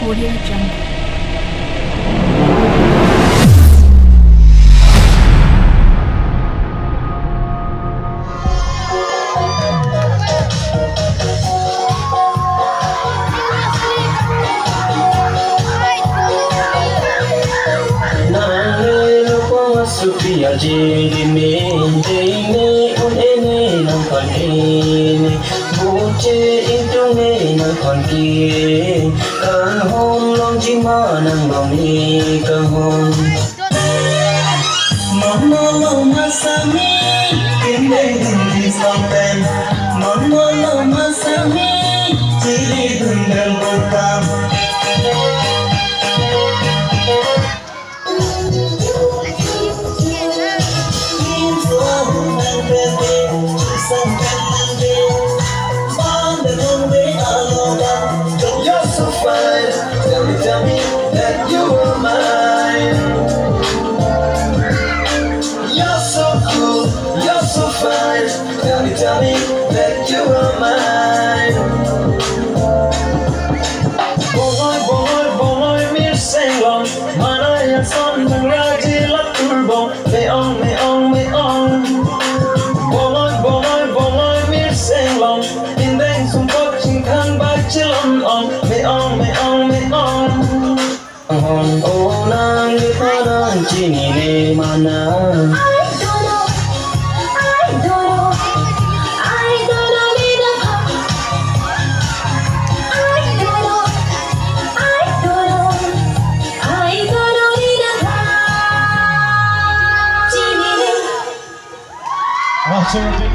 Audio Jungle. Supia jiri me dene un ene nang kon ene buche itu me nang kon ki kan hom long chi ma nang long ni kan hom mama lo masami kinde dundi sampen mama lo masami chili dundal botam You're so fine, tell me that you are mine. You're so cool, you're so fine, tell me that you are mine. Boy, mir senglong, mana yang son mengraji la turbo, me on. Boy, mir senglong, indeng sumpok chingkan bak chilon on, me on. Oh, nang di parang chini ne mana. Absolutely.